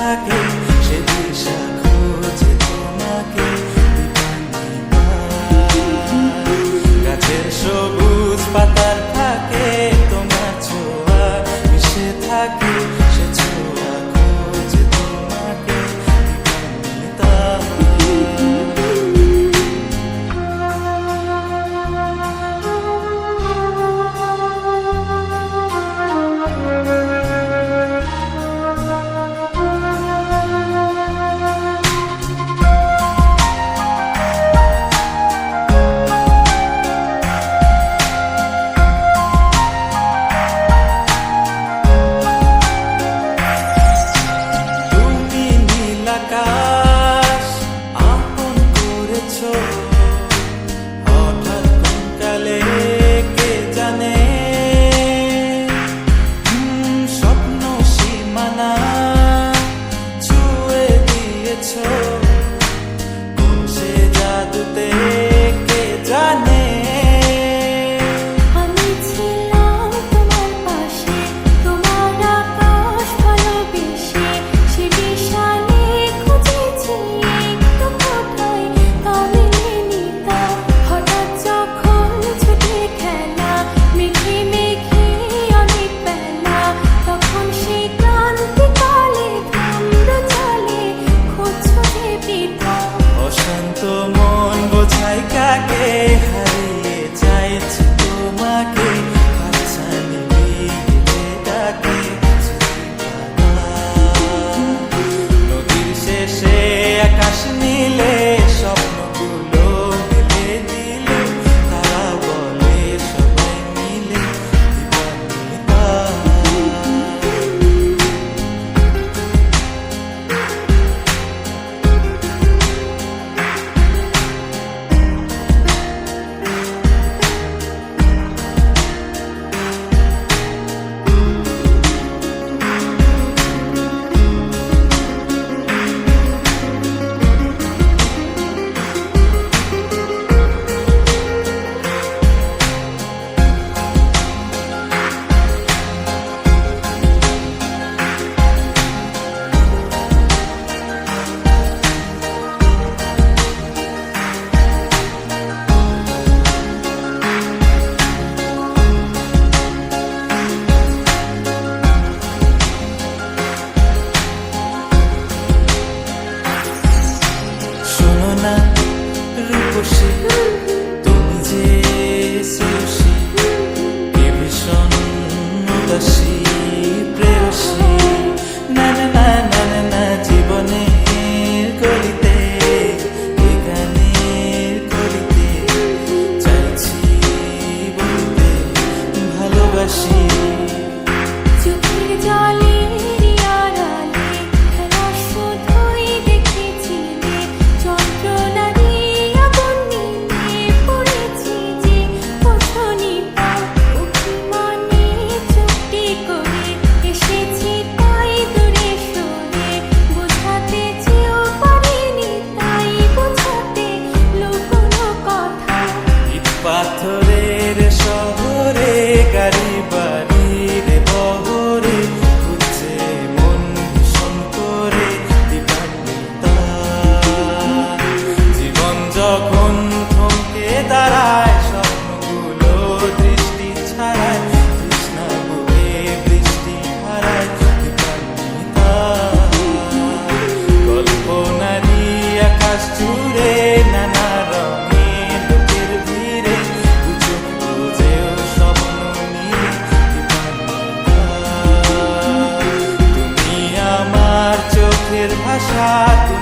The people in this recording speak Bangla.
থাকে সে দিশা খোঁজে তোমাকে গাছের সবুজ পাতার থাকে তোমার ছোঁয়া মিশে থাকে সে ছোঁয়া খোঁজে তোমাকে হঠাৎ কোনকালে কে জানে স্বপ্ন সীমানা ছুঁয়ে দিয়েছ কোন সে জাদুতে কে জানে অশান্ত মন বোঝাই কাকে হারিয়ে চাইছি তোমাকে হাতছানি দিয়ে ডাকে নদীর শেষে আকাশ নীলে স্বপ্নগুলো মিলে দিলে তারা বলে সবাই মিলে তুমি যে শ্রেয়সী কে ভীষণ উদাসী প্রেয়সী না না না না না না জীবনের গলিতে গানের গলিতে চাইছি বলতে ভালোবাসি চোখের জলে পাথরের শহরে গাড়ি বাড়ির বহরে খুঁজছে মন ভীষণ করে দিবান্বিতা জীবন যখন থমকে দাঁড়ায় স্বপ্নগুলো দৃষ্টি ছাড়ায় তৃষ্ণা বুকে বৃষ্টি হারায় দিবান্বিতা কল্পনারি আকাশ জুড়ে নানা ভাষা।